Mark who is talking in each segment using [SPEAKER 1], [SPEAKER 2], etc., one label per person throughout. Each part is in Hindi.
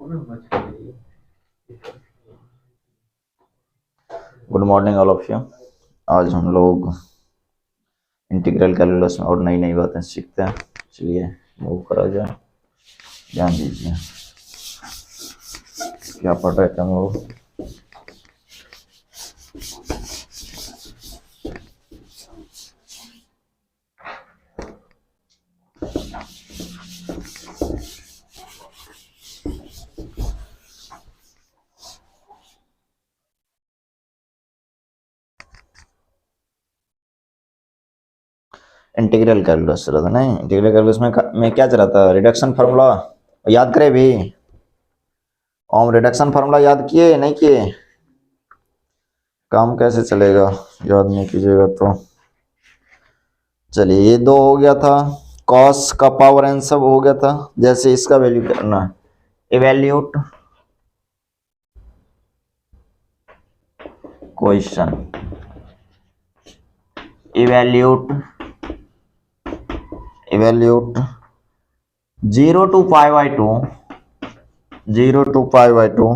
[SPEAKER 1] Good morning all of you. आज हम लोग इंटीग्रल कैलकुलस में और नई नई बातें सीखते हैं। चलिए मूव करा जाए। ध्यान दीजिए क्या पढ़ रहे थे हम लोग। इंटीग्रल कैलकुलस चला था। नहीं, इंटीग्रल कैलकुलस में क्या चला था? रिडक्शन फार्मूला याद करे भी। हम रिडक्शन फार्मूला याद किए नहीं किए? काम कैसे चलेगा याद नहीं कीजिएगा तो। चलिए ये 2 हो गया था, कॉस का पावर एन सब हो गया था। जैसे इसका वैल्यू करना है, evaluate question, evaluate 0 to pi by 2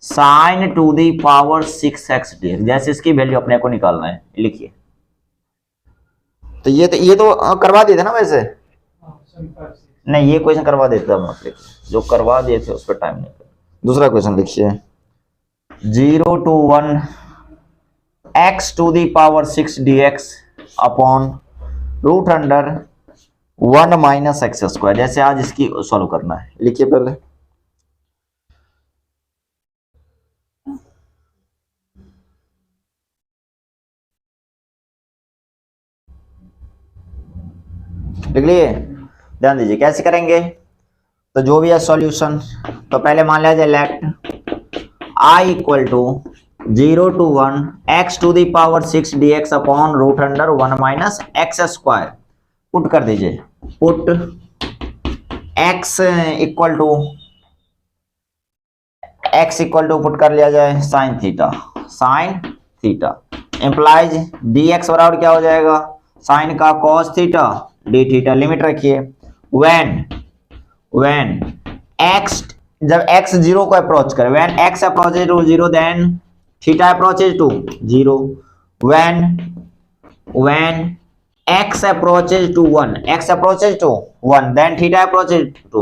[SPEAKER 1] sin to the power 6x dx। जैसे इसकी वैल्यू अपने को निकालना है, लिखिए। तो ये तो करवा दिए थे ना वैसे। नहीं, ये क्वेश्चन करवा देते थे, मत लिखिए। जो करवा दिए थे उस पर टाइम नहीं। दूसरा क्वेश्चन लिखिए, 0 to 1 x to the power 6 dx upon root under 1 minus x square. जैसे आज इसकी सॉल्व करना है, लिखिए पहले। लिख लिए? ध्यान दीजिए कैसे करेंगे। तो जो भी है सॉल्यूशन, तो पहले मान लिया जाए let I equal to 0 to 1 x to the power 6 dx upon root under 1 minus x square. Put कर दीजिए, put x equal to put कर लिया जाए साइन थीटा इंप्लाइज dx बराबर क्या हो जाएगा, साइन का cos theta d theta. Limit रखिए when x, जब x 0 को अप्रोच करे, when x approaches to 0 then theta approaches to 0, when x approaches to 1 then theta approaches to।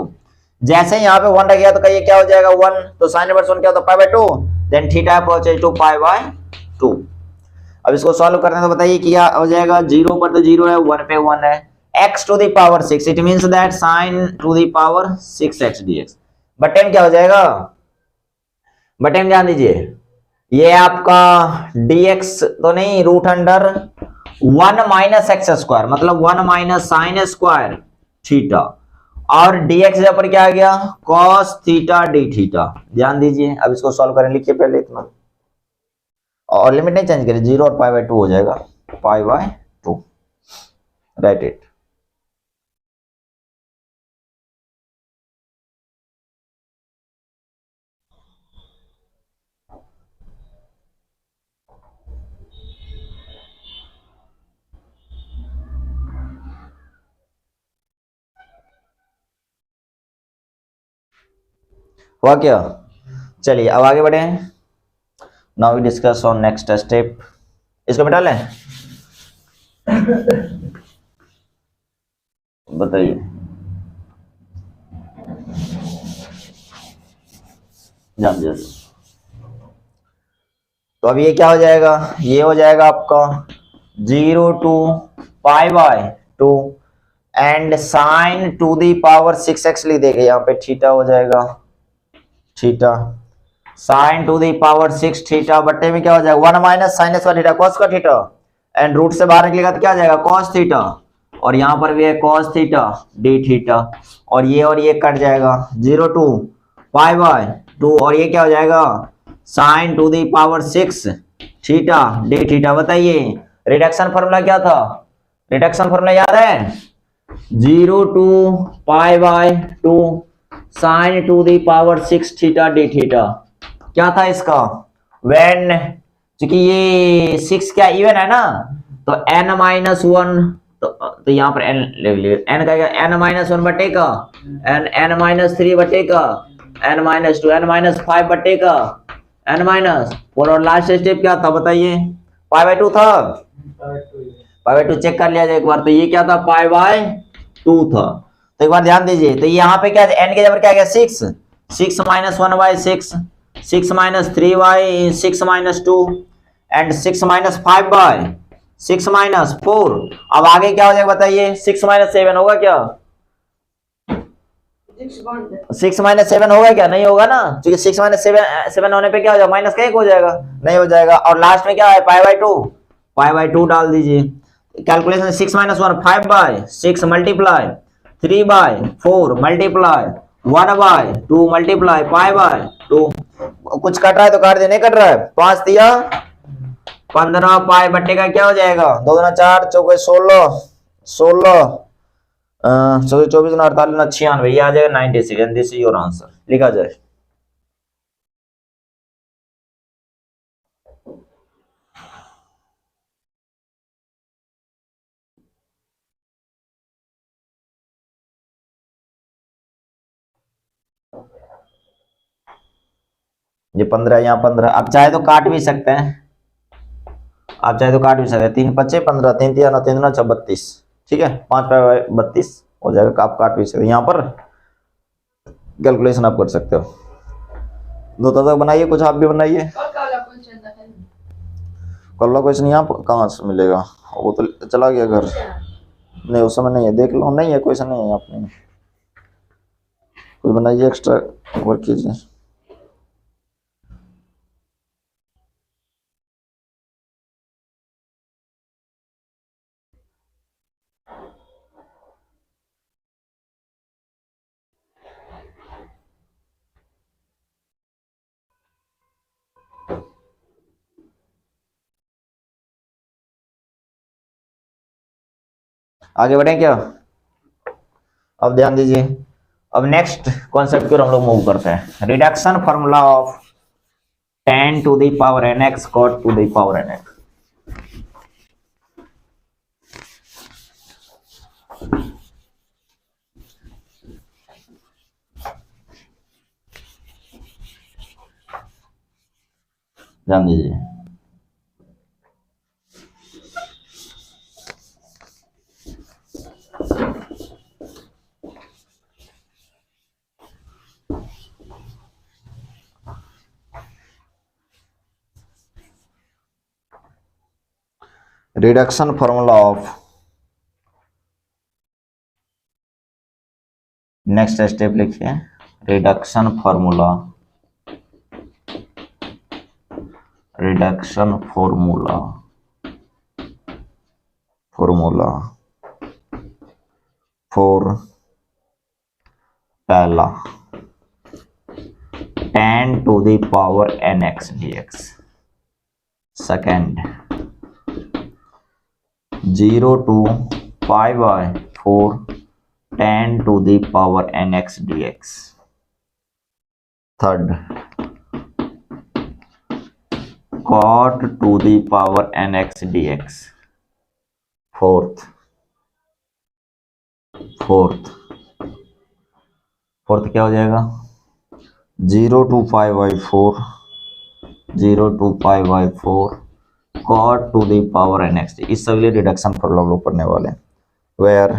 [SPEAKER 1] जैसे यहाँ पे 1 रह गया तो कहिए क्या हो जाएगा 1, तो sin इनवर्स 1 क्या होता है पाई by 2, then theta approaches to pi by 2। अब इसको सॉल्व करने तो बताइए क्या हो जाएगा। 0 पर तो 0 है, 1 पे 1 है, x to the power 6, it means that sin to the power 6x dx। बटन क्या हो जाएगा, बटन ध्यान दीजिए, ये आपका dx तो नहीं, root under 1 minus x square, मतलब 1 माइनस साइन स्क्वायर थीटा, और dx जब पर क्या आ गया cos थीटा डी थीटा। ध्यान दीजिए, अब इसको सॉल्व करें, लिखिए पहले इतना, और लिमिट नहीं चेंज करें, 0 और पाई बाय 2 हो जाएगा, पाई बाय 2। Right it. हुआ क्या? चलिए अब आगे बढ़े। Now we discuss on next step. इसको मिटा लें, बताइए। जान दीजिए। तो अब ये क्या हो जाएगा, ये हो जाएगा आपका 0 to pi by 2 and sine to the power 6x लिख देगा, यहाँ पे थीटा हो जाएगा, theta sine to the power 6 theta बट्टे में क्या हो जाएगा 1 minus sine square theta cos का थीटा, एंड रूट से बाहर निकलेगा तो क्या आ जाएगा cos थीटा, और यहाँ पर भी है cos थीटा डी थीटा, और ये कट जाएगा 0 to पाई बाय 2, और ये क्या हो जाएगा sine to the power 6 theta d theta. बताइए रिडक्शन फॉर्मूला क्या था, रिडक्शन फॉर्मूला याद है, 0 to pi by 2 sine to the power 6 theta d theta. क्या था इसका, व्हेन, क्योंकि ये 6 क्या इवन है ना, तो n माइनस 1, तो यहाँ पर n ले लिया, n का n माइनस 1 बटे का n माइनस 3 बटे का n माइनस 2 n माइनस 5 बटे का n माइनस 4 और लास्ट स्टेप क्या था बताइए? पाई बाय 2 था। पाई बाय 2 चेक कर लिया जाए एक बार, तो ये क्या था? पाई बाय 2 था। तो एक बार ध्यान दीजिए, तो यहाँ पे क्या है? n के जगह क्या गया? 6 6 minus 1 by 6 6 minus 3 by 6 minus 2 and 6 minus 5 by 6 minus 4। अब आगे क्या हो जाएगा बताइए? 6 माइनस 7 होगा क्या? 6 माइनस 7 होगा क्या? नहीं होगा ना, क्योंकि 6 माइनस 7 होने पे क्या हो जाएगा? माइनस का 1 हो जाएगा, नहीं हो जाएगा। और लास्ट में क्या है? पाई बाय 2, पाई बाय 2 डाल दीजिए। Calculation 6 minus 1 5 by 6 multiply 3 by 4 multiply 1 by 2 multiply pi by 2। कुछ कट रहा है तो काट दे, नहीं कट रहा है। 5 दिया 15 पाई बट्टे का क्या हो जाएगा? 2 दूना 4 चौके 16 16 24 48 96, ये आ जाएगा 96 and this is your answer. लिखा जाए। ये 15, यहाँ 15। आप चाहे तो काट भी सकते हैं, आप चाहे तो काट भी सकते हैं। 3 5 15 3 3 3 9 32, ठीक है। 5 पाई 32 हो जाएगा। आप काट भी सकते हैं, यहाँ पर कैलकुलेशन आप कर सकते हो। दो तक बनाइए, कुछ आप भी बनाइए। कल क्वेश्चन यहाँ कहाँ से मिलेगा? वो तो चला गया घर। नहीं उस समय नहीं है, देख लो। नहीं है, क्वेश्चन नहीं है आपने। कुछ बनाइए, एक्स्ट्रा वर्क कीजिए। आगे बढ़े क्या? अब ध्यान दीजिए। अब नेक्स्ट कॉन्सेप्ट की ओर हम लोग मूव करते हैं। Reduction formula of 10 to the power nx cot to the power nx। ध्यान दीजिए। Reduction formula of, next step लिखिए। Reduction formula, reduction formula, formula for पहला 10 to the power nx dx। Second 0 to pi by 4 10 to the power nx dx। Third cot to the power nx dx। Fourth क्या हो जाएगा? 0 to pi by 4 0 to pi by 4 cot to the power nx। इस सभी रिडक्शन फॉर्मूला हम लोग पढ़ने वाले हैं। Where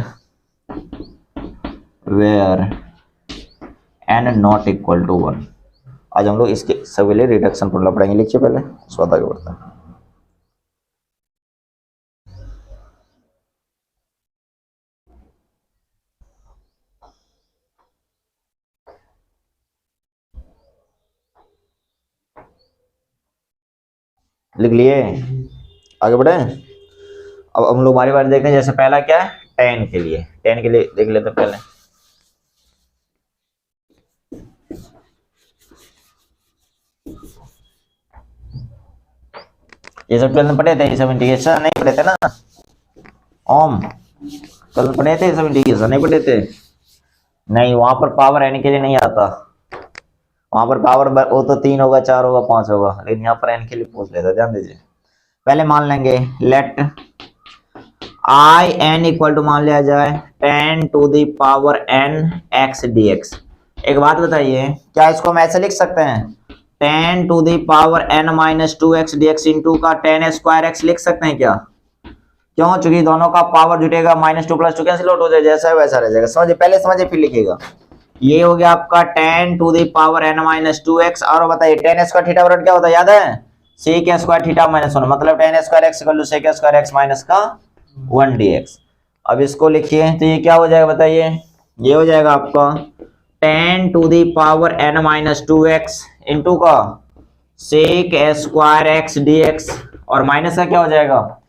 [SPEAKER 1] n not equal to 1। आज हम लोग इसके सभी रिडक्शन फॉर्मूला पढ़ेंगे। लिखिए पहले, उसके बाद आगे बढ़ते हैं। लिख लिए? आगे बढ़े। अब हम लोग बारी बारी देखते हैं। जैसे पहला क्या है? 10 के लिए, 10 के लिए देख लेते हैं पहले। ये सब 12 में पढ़े थे, ये सब इंटीग्रेशन नहीं पढ़े थे ना। ओम कल पढ़े थे, सब इंटीग्रेशन नहीं पढ़े थे। नहीं, वहां पर पावर एन के लिए नहीं आता। वहां पर पावर वो तो 3 होगा 4 होगा 5 होगा, लेकिन यहाँ पर एन के लिए पूछ लेता। ध्यान दीजिए। पहले मान लेंगे let I n equal to मान लिया जाए 10 to the power n x dx। एक बात बताइए, क्या इसको हम ऐसे लिख सकते हैं 10 to the power n minus 2x dx into का 10 स्क्वायर x लिख सकते हैं क्या? क्यों? चूंकि दोनों का पावर जुटेगा, -2 + 2 कैंसिल आउट हो जाए, जैसा है वैसा रह जाएगा। समझिए, पहले समझिए फिर लिखिएगा। ये हो गया आपका 10 to the power n minus 2x। और बताइए 10 स्क्वायर थीटा बराबर क्या होता है, याद है? sec स्क्वायर थीटा माइनस 1, मतलब 10 square x equal to sec square x minus का 1 dx। अब इसको लिखिए तो ये क्या हो जाएगा बताइए, ये हो जाएगा आपका 10 to the power n minus 2x into का sec स्क्वायर x dx, और माइनस का क्या हो जाएगा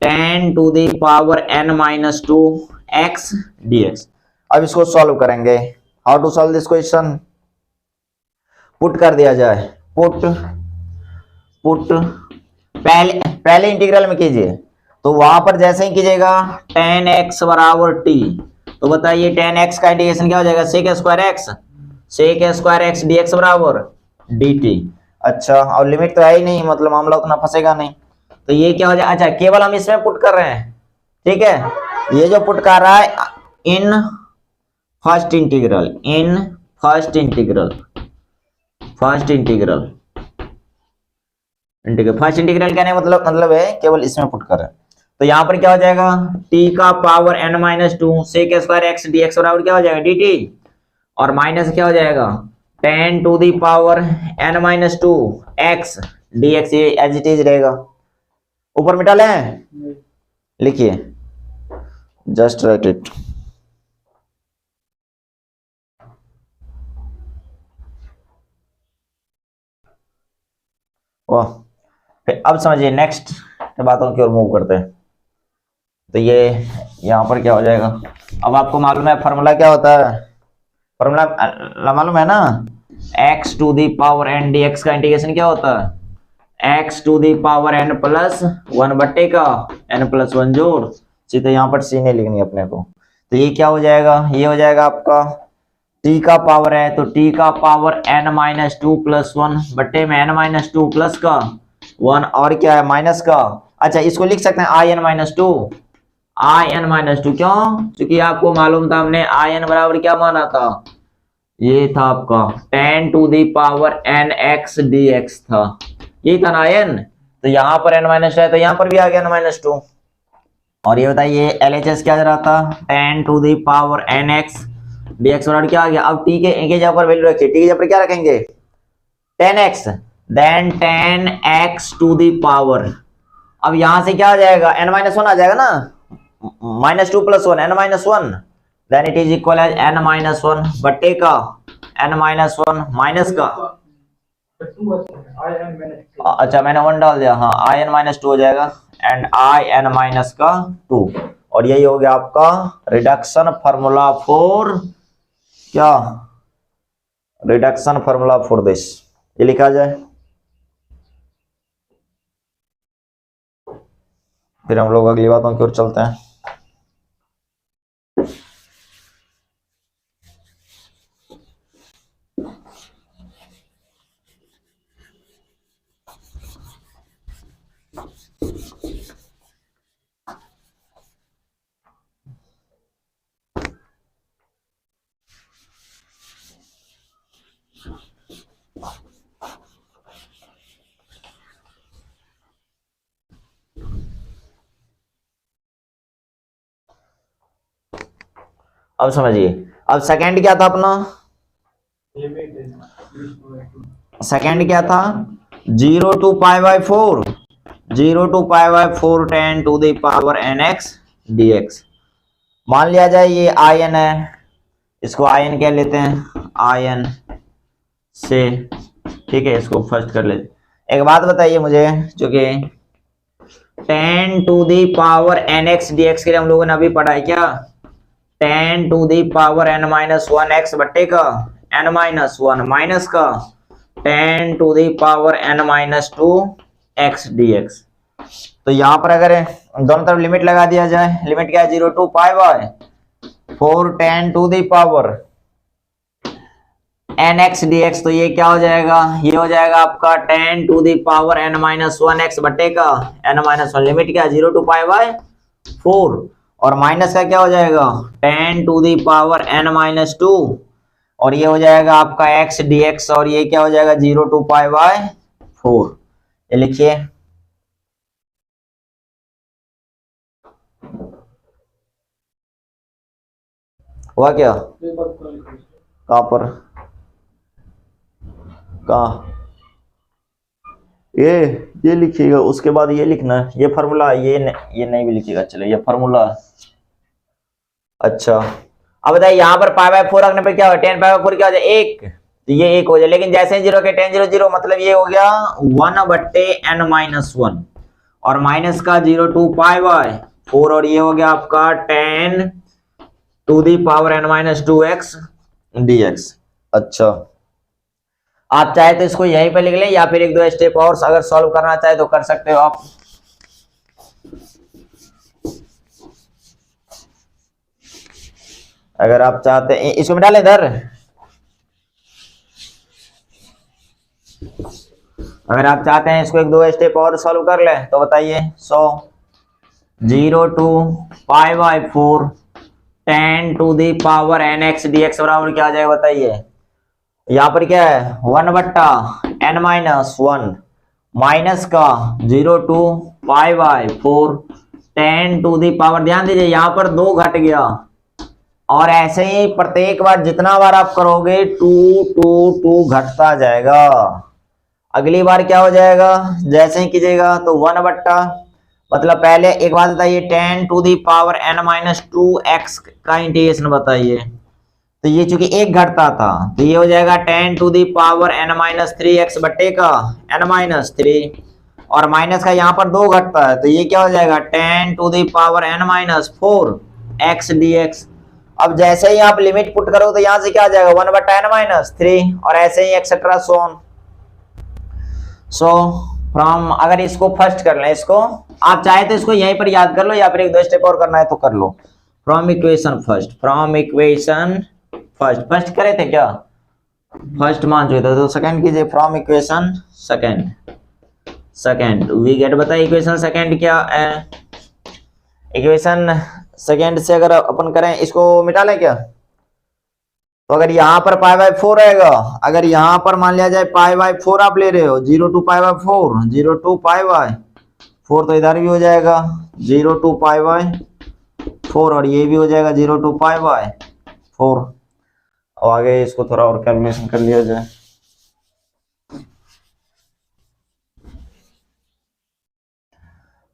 [SPEAKER 1] 10 to the power n minus 2x dx। अब इसको सॉल्व करेंगे। How to solve this question? Put कर दिया जाए, पुट पहले इंटीग्रल में कीजिए, तो वहां पर जैसे ही कीजिएगा 10x बराबर t, तो बताइए 10x का इंटीग्रेशन क्या हो जाएगा, sec स्क्वायर x dx बराबर dt। अच्छा, और लिमिट तो है ही नहीं, मतलब मामला उतना फंसेगा नहीं, तो ये क्या हो जाएगा, अच्छा केवल हम इसमें पुट कर रहे हैं, ठीक है। ये जो पुट कर रहा है in first integral first integral कहने मतलब है केवल इसमें पुट कर रहे हैं। तो यहाँ पर क्या हो जाएगा, t का power n minus 2 sec square x dx बराबर क्या हो जाएगा dt, और माइनस क्या हो जाएगा 10 to the power n minus 2 x dx, ये एज इट इज रहेगा। ऊपर मिटा लें, लिखिए जस्ट राइट इट। वाह, फिर अब समझिए नेक्स्ट बातों की ओर मूव करते हैं। तो ये यहाँ पर क्या हो जाएगा, अब आपको मालूम है फॉर्मूला क्या होता है, फॉर्मूला मालूम है ना, x to the power n dx का इंटीग्रेशन क्या होता है, x to the power n plus 1 बट्टे का n प्लस 1 जोड़, सीधे यहाँ पर सी नहीं लिखनी अपने को। तो ये क्या हो जाएगा, ये हो जाएगा आपका t का पावर है तो t का पावर n माइनस 2 प्लस 1 बट्टे में n माइनस 2 प्लस का 1, और क्या है माइनस का, अच्छा इसको लिख सकते हैं i n माइनस 2, क्यों? क्योंकि आपको मालूम था हमने i n बराबर क्या माना था, ये था आपका 10 to the power n x dx था, यही था ना n। तो यहाँ पर n माइनस है तो यहाँ पर भी आ गया n माइनस 2। और ये बताइए LHS क्या रहा था, 10 to the power n x dx बराबर क्या आ गया। अब t के जगह पर वैल्यू रखिए, t के जगह पर क्या रखेंगे 10x, then 10x to the power, अब यहां से क्या आ जाएगा n माइनस 1 आ जाएगा ना, -2 + 1 n minus 1, then it is equal as n minus 1 बट्टे का n माइनस 1 माइनस का, अच्छा मैंने 1 डाल दिया, हाँ i n माइनस 2 हो जाएगा एंड i n माइनस का 2। और यही हो गया आपका रिडक्शन फार्मूला फॉर क्या, रिडक्शन फार्मूला फॉर दिस, ये लिखा जाए। फिर हम लोग अगली बातों की ओर चलते हैं। अब समझिए, अब सेकंड क्या था अपना, सेकंड क्या था 0 to π/4, 0 to π/4 10 to the power nx dx। मान लिया जाए ये in है, इसको in क्या लेते हैं in से, ठीक है इसको फर्स्ट कर लेते। एक बात बताइए मुझे, जो कि 10 to the power nx dx के लिए हम लोगों ने अभी पढ़ा है क्या, 10 to the power n minus 1 x बट्टे का n माइनस 1 माइनस का 10 to the power n minus 2 x dx। तो यहाँ पर अगर दोनों तरफ लिमिट लगा दिया जाए, लिमिट क्या है 0 to π/4 10 to the power nx dx, तो ये क्या हो जाएगा, ये हो जाएगा आपका 10 to the power n minus 1 x बट्टे का n माइनस 1, लिमिट क्या है 0 टू π/4, और माइनस का क्या हो जाएगा 10 to the power n minus 2 और ये हो जाएगा आपका एक्स डी एक्स, और ये क्या हो जाएगा 0 टू पाई बाय 4। ये लिखिए, हुआ क्या, कहाँ पर, कहाँ, ये लिखिएगा, उसके बाद ये लिखना है, ये फार्मूला, ये नहीं भी लिखिएगा, चले ये फार्मूला। अच्छा, अब बताइए यहाँ पर पाई बाय 4 रखने पर क्या होगा, 10 पाई बाय 4 क्या हो जाए, एक, तो ये एक हो जाए, लेकिन जैसे ही 0 के 10 0 0, मतलब ये हो गया 1/n-1, और माइनस का 0 टू पाई बाय 4, और ये हो गया आपका 10 to the power n-2x dx। अच्छा, आप चाहे तो इसको यहीं पे लिख लें, या फिर एक दो स्टेप और अगर सॉल्व करना चाहे तो कर सकते हो आप। अगर आप चाहते हैं इसको मिटा लें इधर, अगर आप चाहते हैं इसको एक दो स्टेप और सॉल्व कर लें तो बताइए। 0 to pi by 4 10 to the power nx dx बराबर क्या आ जाएगा बताइए। यहाँ पर क्या है 1/n-1 माइनस का 0 to pi by 4 10 to the power, ध्यान दीजिए यहाँ पर 2 घट गया, और ऐसे ही प्रत्येक बार जितना बार आप करोगे 2 2 2 घटता जाएगा। अगली बार क्या हो जाएगा, जैसे ही कीजिएगा तो 1 मतलब पहले एक बात बताइए 10 टू दी पावर n-2x का इंटीग्रेशन बताइए, तो ये चूंकि एक घटता था तो ये हो जाएगा 10 टू दी पावर n-3x बट्टे का n-3, और माइनस का यहाँ पर 2 घटता है तो ये क्या हो जाएगा 10 to the power n-4x dx। अब जैसे ही आप लिमिट पुट करो तो यहाँ से क्या आ जाएगा 1/n-3, और ऐसे ही etcetera so on. So from, अगर इसको फर्स्ट कर लें, इसको आप चाहे तो इसको यहीं पर याद कर लो, या फिर एक दो स्टेप और करना है तो कर लो। From equation first, from equation first, first करे थे क्या, फर्स्ट मान चुके थे तो सेकंड कीजिए, from equation second, second we get, बताइए इक्वेशन सेकंड क्या है। इक्वेशन सेकंड से अगर अपन करें, इसको मिटा लें क्या, तो अगर यहाँ पर पाई बाय 4 रहेगा, अगर यहाँ पर मान लिया जाए पाई बाय 4 आप ले रहे हो, 0 to pi by 4, 0 to pi by 4, तो इधर भी हो जाएगा 0 टू पाई बाय 4, और ये भी हो जाएगा 0 टू पाई बाय 4। अब आगे इसको थोड़ा और कैलकुलेशन कर लिया जाए।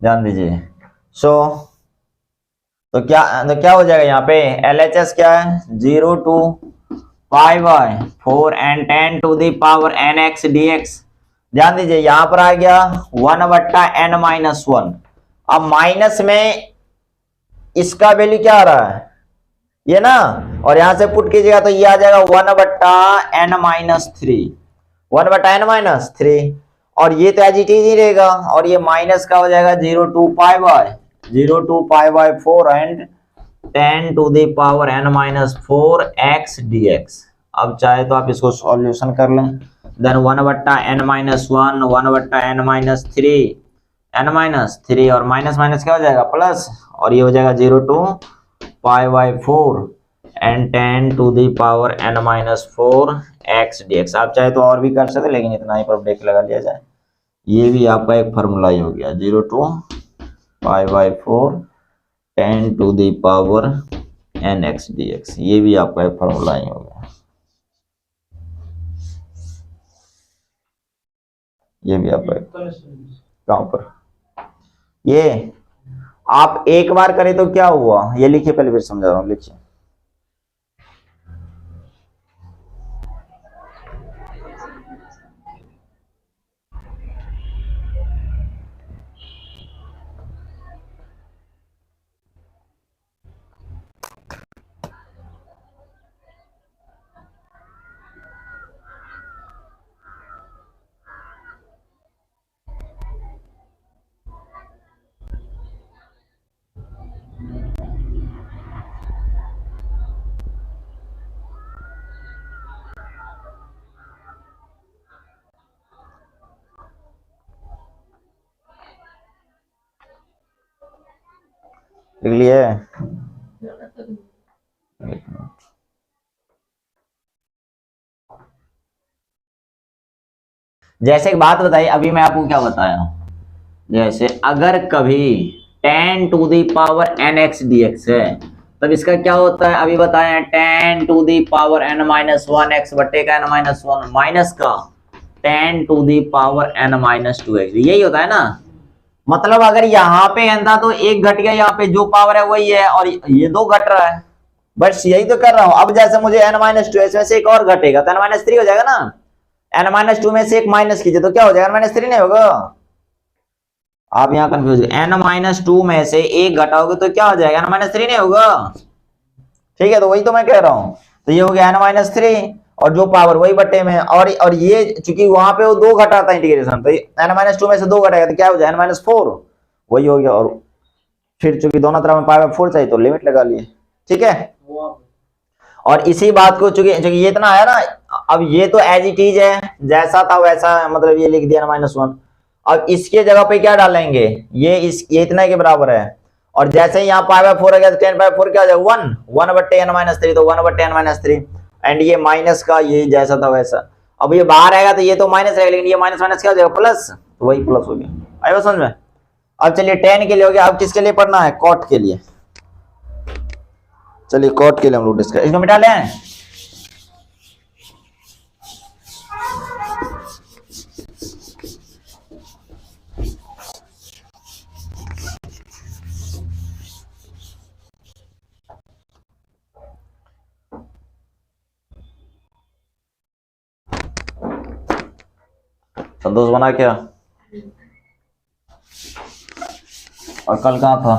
[SPEAKER 1] ध्यान दीजिए, तो क्या हो जाएगा यहाँ पे LHS क्या है 0 to pi by 4 and 10 to the power nx dx। ध्यान दीजिए यहां पर आ गया 1/n-1। अब माइनस में इसका वैल्यू क्या आ रहा है ये ना, और यहां से पुट कीजिएगा तो ये आ जाएगा 1/n-3, 1/n-3, और ये तो एज इट इज ही रहेगा, और ये माइनस का हो जाएगा 0 to pi by 4 and 10 to the power n-4 x dx। अब चाहे तो आप इसको सॉल्यूशन कर लें, देन 1/n-1 1/n-3 n-3, और माइनस माइनस क्या हो जाएगा प्लस, और ये हो जाएगा 0 to pi by 4 and 10 to the power n-4 x dx। आप चाहे तो और भी कर सकते, लेकिन इतना ही पर ब्रेक लगा लिया जाए। ये भी आपका एक फार्मूला ही हो गया 0 to pi by 4 10 to the power nx dx, ये भी आपका एक फार्मूला ही होगा। ये भी आपका कहां पर, ये आप एक बार करें तो क्या हुआ ये लिखिए, पहले फिर समझा रहा हूं, लिखिए। लिख लिए। जैसे एक बात बताई अभी मैं आपको क्या बताया, जैसे अगर कभी tan to the power nx dx है तब इसका क्या होता है, अभी बताया tan to the power n minus one x बटे का n माइनस वन माइनस का tan to the power n minus two x, यही होता है ना। मतलब अगर यहाँ पे n था तो एक घट गया, यहाँ पे जो पावर है वही है और ये दो घट रहा है, बस यही तो कर रहा हूं। अब जैसे मुझे n माइनस टू में से एक और घटेगा तो n माइनस थ्री हो जाएगा ना, n माइनस टू में से एक माइनस कीजिए तो क्या हो जाएगा, n माइनस थ्री नहीं होगा। आप यहाँ कंफ्यूज, n माइनस टू में से एक घटाओगे तो क्या हो जाएगा, n माइनस थ्री नहीं होगा। ठीक है, तो वही तो मैं कह रहा हूं, तो ये हो गया n माइनस थ्री और जो पावर वही बट्टे में, और ये चूंकि वहां पे वो दो घटाता है इंटीग्रेशन, तो n माइनस टू में से दो घटाएगा तो क्या हो जाएगा n माइनस फोर, वही हो गया। और फिर चूंकि दोनों तरफ में पाई बाय फोर चाहिए तो लिमिट लगा लिए। ठीक है, और इसी बात को चूंकि ये इतना आया ना, अब ये तो एज इट इज है, जैसा था वैसा, मतलब ये लिख दिया माइनस वन। अब इसके जगह पे क्या डालेंगे, ये इतना के बराबर है, और जैसे ही यहाँ पाई बाय फोर आ गया तो टेन बाय फोर क्या हो जाएगा, वन, वन बट्टे एन माइनस थ्री, तो वन बट्टे एन माइनस थ्री, एंड ये माइनस का ये जैसा था वैसा। अब ये बाहर आएगा तो ये तो माइनस रहेगा, लेकिन ये माइनस माइनस क्या हो जाएगा, प्लस, तो वही प्लस हो गया। आएगा समझ में। अब चलिए टेन के लिए हो गया, अब किसके लिए पढ़ना है, कॉट के लिए। चलिए कॉट के लिए हम लोग डिस्कस, इसको मिटा लें। संतोष बना क्या, और कल कहाँ था,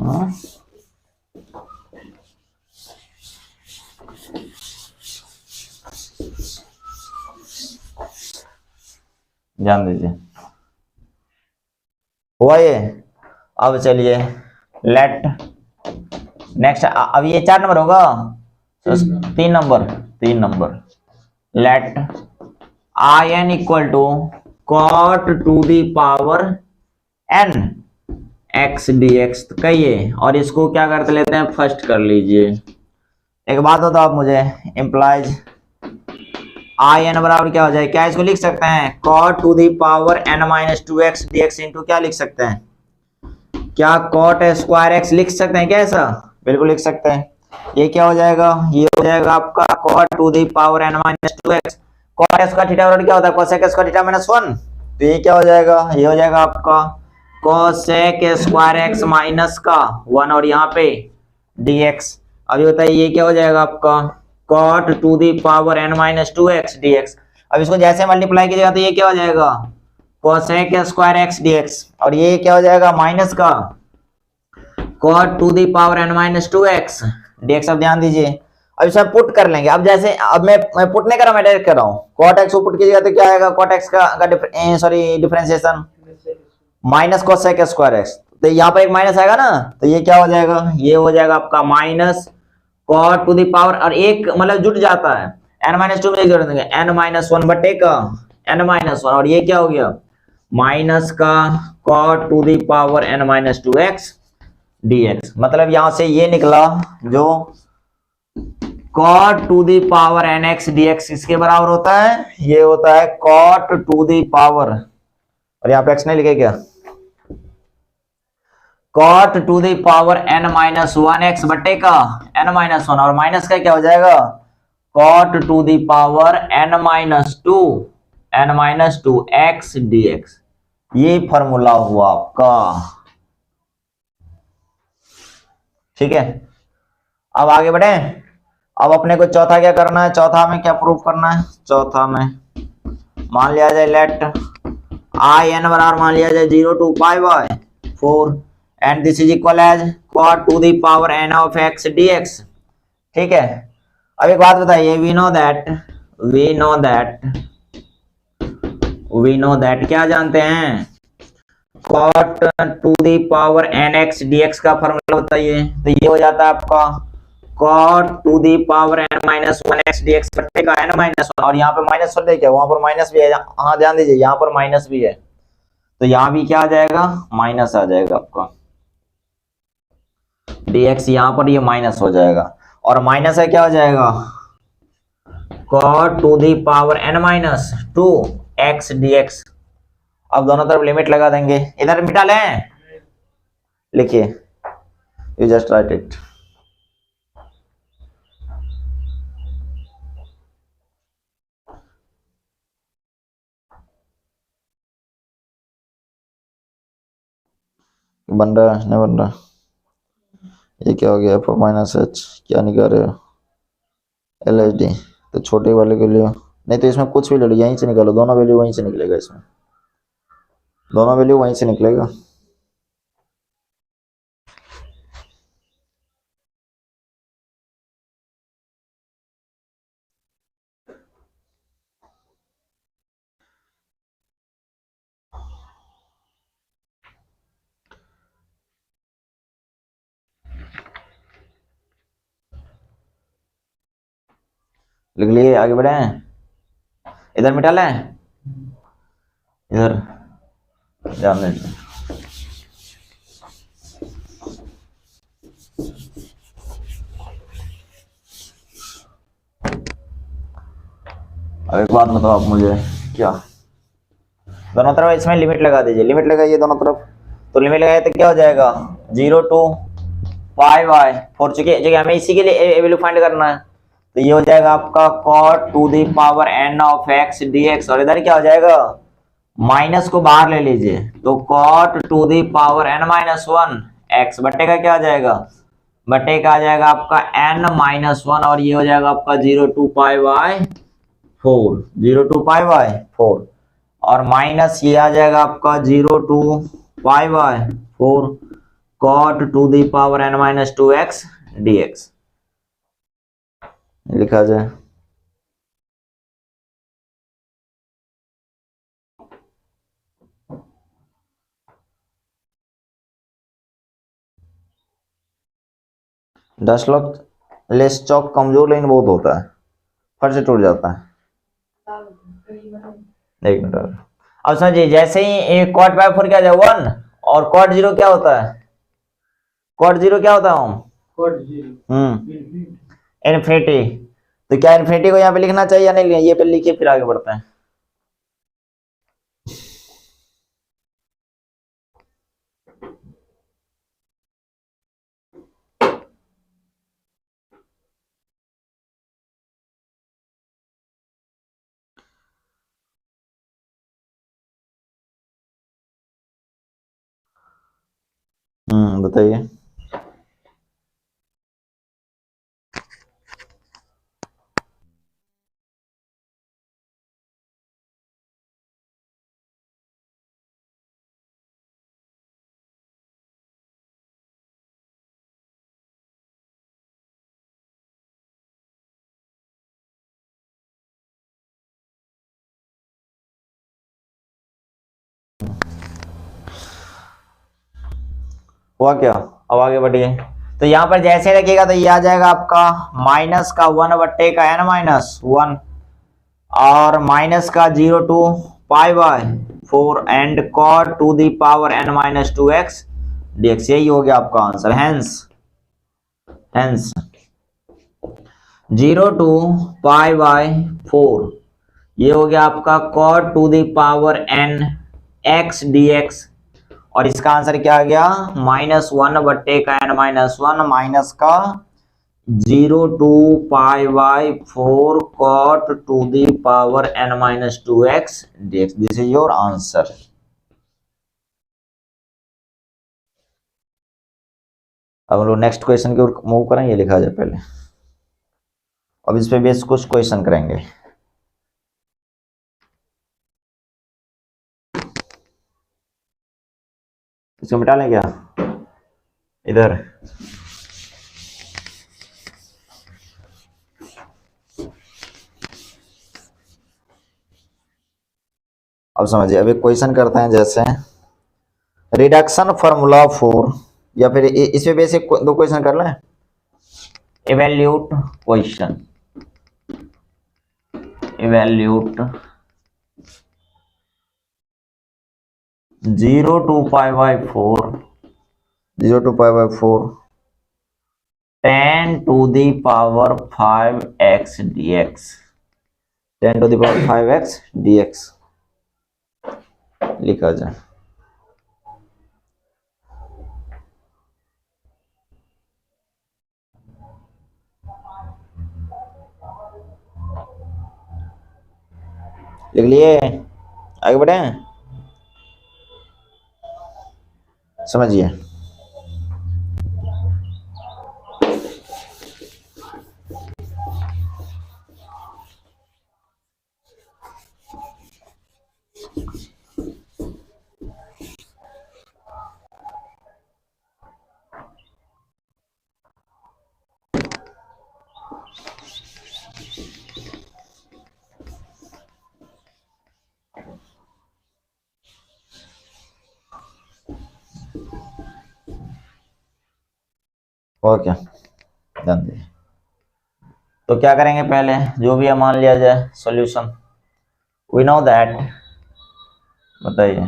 [SPEAKER 1] हाँ? ध्यान दीजिए, हुआ ये। अब चलिए लेट नेक्स्ट, अब ये 4 नंबर होगा, तो 3 number let I n equal to cot to the power n x d x कहिए, और इसको क्या करते लेते हैं, फर्स्ट कर लीजिए। एक बात हो तो आप मुझे इम्प्लाइज आई एन बराबर क्या हो जाए, क्या इसको लिख सकते हैं, cot to the power n minus two x d x into क्या लिख सकते हैं, क्या कॉट स्क्वायर एक्स लिख सकते हैं क्या, ऐसा बिल्कुल लिख सकते हैं। ये क्या हो जाएगा, ये हो जाएगा आपका cot to the power n minus two x, cot x का थीटा बराबर क्या होता है, कोसेक एक्स का थीटा माइनस वन, तो ये क्या हो जाएगा, ये हो जाएगा आपका कोसेक स्क्वायर एक्स माइनस का वन, और यहाँ पे dx। अभी बताइए ये क्या हो जाएगा आपका cot to the power n minus two x dx। अब इसको जैसे मल्टीप्लाई कीजिएगा तो ये क्या हो जाएगा कोसेक स्क्वायर एक्स dx, और ये क्या हो जाएगा माइनस का cot to the power n minus two x dx। अब ध्यान दीजिए, अब इसे पुट कर लेंगे। अब जैसे अब मैं पुट नहीं कर रहा, मैं डायरेक्ट कर रहा हूँ, cot x को पुट कीजिएगा तो क्या आएगा, cot x का sorry differentiation minus cosec square x, तो यहाँ पर एक माइनस आएगा ना, तो ये क्या हो जाएगा, ये हो जाएगा आपका minus cot to the power, और एक मतलब जुट जाता है n माइनस टू में एक जोड़ देंगे n माइनस वन बटे का n माइनस वन, और ये क्या हो गया माइनस का cot to the power n minus two x dx। मतलब यहां से ये निकला जो cot to the power nx dx किसके बराबर होता है, ये होता है कॉट टू दी पावर, और यहाँ पे x नहीं लिखे क्या, cot to the power n minus one x बटे का n माइनस वन, और माइनस का क्या हो जाएगा cot to the power n minus two x dx। ये फॉर्मूला हुआ आपका। ठीक है, अब आगे बढ़े। अब अपने को चौथा क्या करना है, चौथा में क्या प्रूफ करना है, चौथा में मान लिया जाए लेट आई एन बराबर मान लिया जाए 0 to pi by 4 and this is equal as cot to the power n of x dx। ठीक है, अब एक बात बताइए, we know that क्या जानते हैं, cot to the power nx dx का फॉर्मूला बताइए, तो ये हो जाता है आपका cot to the power n minus 1x dx बटे का n minus 1, और यहाँ पे माइनस वन क्या, वहां पर माइनस भी है, हाँ ध्यान दीजिए यहाँ पर माइनस भी है, तो यहाँ भी क्या आ जाएगा माइनस आ जाएगा आपका dx, यहाँ पर ये माइनस हो जाएगा, और माइनस है क्या हो जाएगा cot to the power n minus 2 x dx। अब दोनों तरफ लिमिट लगा देंगे, इधर मिटा लें, लिखिए, यू जस्ट राइट इट। बन रहा है नहीं बन रहा? ये क्या हो गया, एफ माइनस एच, क्या निकाल रहे हो? L H D. तो छोटे वाले के लिए नहीं, तो इसमें कुछ भी ले लो, यहीं से निकालो, दोनों वैल्यू वहीं से निकलेगा, इसमें दोनों वैल्यू वहीं से निकलेगा। लिख लिए, आगे बढ़े, इधर मिटा लें, इधर जाने दो। अब एक बात बताओ आप मुझे, क्या दोनों तरफ इसमें लिमिट लगा दीजिए, लिमिट लगाइए दोनों तरफ, तो लिमिट लगाए तो क्या हो जाएगा, 0 टू पाई वाई 4, चूंकि हमें इसी के लिए वैल्यू फाइंड करना है, तो ये हो जाएगा आपका cot to the power n of x dx, और इधर क्या हो जाएगा, माइनस को बाहर ले लीजिए, तो cot to the power n minus 1 x बटे का क्या आ जाएगा, बटे का आ जाएगा आपका n माइनस 1, और ये हो जाएगा आपका 0 to pi by 4, 0 to pi by 4, और माइनस ये आ जाएगा आपका 0 to pi by 4 cot to the power n minus 2x dx लिखा जाए। डस्ट लॉक लेस चौक कमजोर लेकिन बहुत होता है, फट से टूट जाता है। एक मिनट, अब समझिए, जैसे ही cot बाय 4 क्या जाए 1, और cot 0 क्या होता है, cot 0 क्या होता है, इन्फिनिटी। तो क्या इन्फिनिटी को यहाँ पे लिखना चाहिए या नहीं लिखना, ये पे लिखिए, फिर आगे बढ़ते हैं। बताइए। हुआ क्या, अब आगे बढ़िए। तो यहाँ पर जैसे रखिएगा तो ये आ जाएगा आपका माइनस का 1 बट्टे का n माइनस 1, और माइनस का 0 to pi by 4 and cot to the power n minus 2x dx, यही हो गया आपका answer. Hence 0 to pi by 4, ये हो गया आपका cot to the power n x dx, और इसका आंसर क्या आ गया, माइनस 1 बट्टे का n माइनस 1 माइनस का 0 to pi by 4 cot to the power n minus 2x dx, this is your answer. अब हम लोग नेक्स्ट क्वेश्चन की ओर मूव करें, ये लिखा जाए पहले, अब इस पे बेस कुछ क्वेश्चन करेंगे। इसको मिटा लें क्या, इधर अब समझिए, अब एक क्वेश्चन करते हैं, जैसे रिडक्शन फार्मूला फॉर, या फिर इस पे बेसिक दो क्वेश्चन कर लें। Evaluate question, evaluate 0 to pi by 4, 0 to pi by 4 10 to the power 5x dx, 10⁵ dx लिखा जाए। लिख लिए, आगे बढ़े, समझिए। ओके, ध्यान दीजिए। तो क्या करेंगे, पहले जो भी मान लिया जाए सॉल्यूशन। वी नो दैट, बताइए,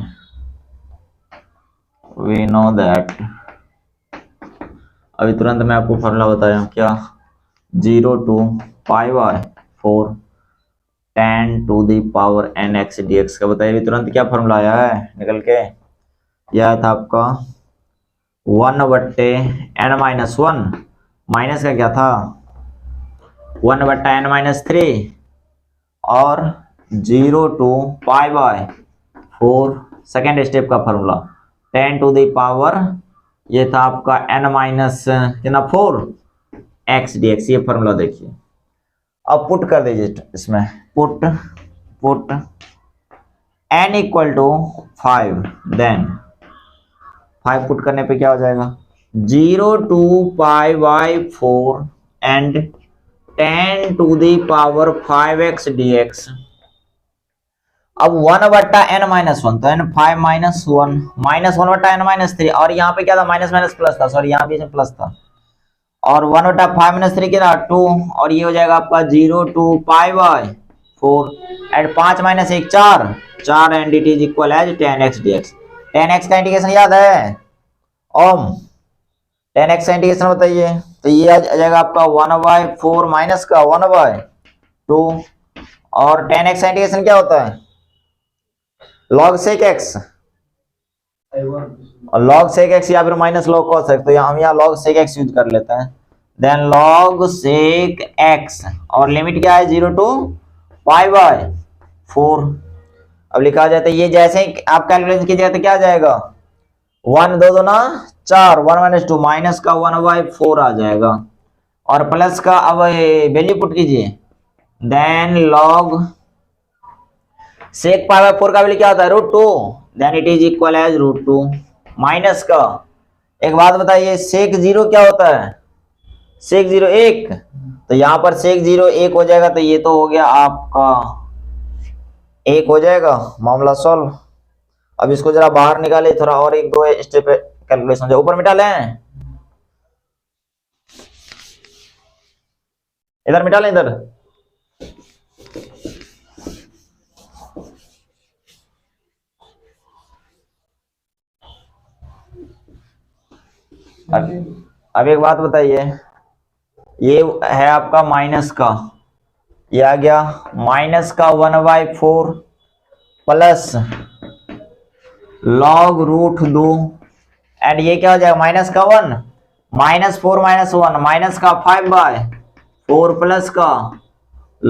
[SPEAKER 1] वी नो दैट, अभी तुरंत मैं आपको फॉर्मूला बताया क्या, 0 to π/4 10⁻n x dx का। बताइए अभी तुरंत क्या फॉर्मूला आया है निकल के, यह था आपका 1/n-1 माइनस का क्या था 1/n-3 और 0 to π/4 सेकेंड स्टेप का फॉर्मूला 10⁻, ये था आपका n-4 x dx, ये फॉर्मूला देखिए। अब पुट कर दीजिए इसमें, पुट n = 5, देन 5 पुट करने पे क्या हो जाएगा 0 to π/4 एंड 10⁵x dx। अब 1/n-1 तो n5 -1 -1/n-3 और यहाँ पे क्या था माइनस माइनस प्लस था, सॉरी यहाँ भी प्लस था, और 1/5 - 3 क्या 2, और ये हो जाएगा आपका 0 to π/4 and 5 - 1 4 and it is equal as 10x dx। 10x का इंटीग्रेशन याद है ओम, 10x का इंटीग्रेशन बताइए, तो ये आ जाएगा आपका 1/4 माइनस का 1/2 और 10x का इंटीग्रेशन क्या होता है log sec x, और log sec x या फिर माइनस log cos x, तो हम यहाँ log sec x यूज कर लेते हैं। देन log sec x और लिमिट क्या है 0 to π/4। अब लिखा जाता है ये जैसे ही आप कैलकुलेशन कीजिएगा तो क्या आ जाएगा 1 2 2 4 1 - 2 माइनस का 1/4 आ जाएगा और प्लस का अब वैल्यू पुट कीजिए, देन log sec π/4 का वैल्यू क्या होता है √2, then it is equal as √2 minus का, एक बात बताइए sec 0 क्या होता है sec 0 1, तो यहाँ पर sec 0 1 हो जाएगा, तो ये तो हो गया आपका 1 हो जाएगा, मामला सॉल्व। अब इसको जरा बाहर निकाले, थोड़ा और 1 2 स्टेप कैलकुलेशन जो ऊपर मिटा लें, इधर मिटा लें, इधर अब एक बात बताइए, ये है आपका माइनस का, ये आ गया माइनस का 1/4 प्लस log √2 एंड ये क्या हो जाएगा माइनस का 1 -4 -1 माइनस का 5/4 प्लस का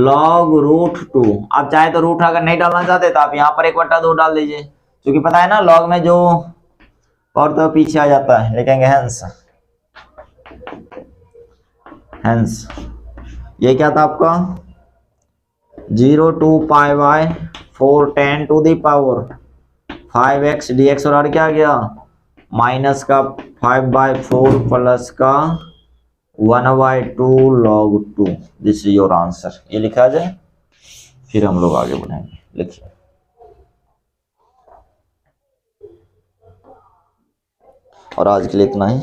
[SPEAKER 1] log √2। आप चाहे तो रूट अगर नहीं डालना चाहते तो आप यहाँ पर 1/2 डाल दीजिए, क्योंकि पता है ना log में जो और तो पीछे आ जाता है, लिखेंगे हेंस ये क्या था आपका 0 to π/4 10⁵5x dx और क्या आ गया माइनस का 5/4 प्लस का 1/2 log 2। This is your answer, ये लिखा जाए, फिर हम लोग आगे बढ़ेंगे। लिखिए, और आज के लिए इतना ही।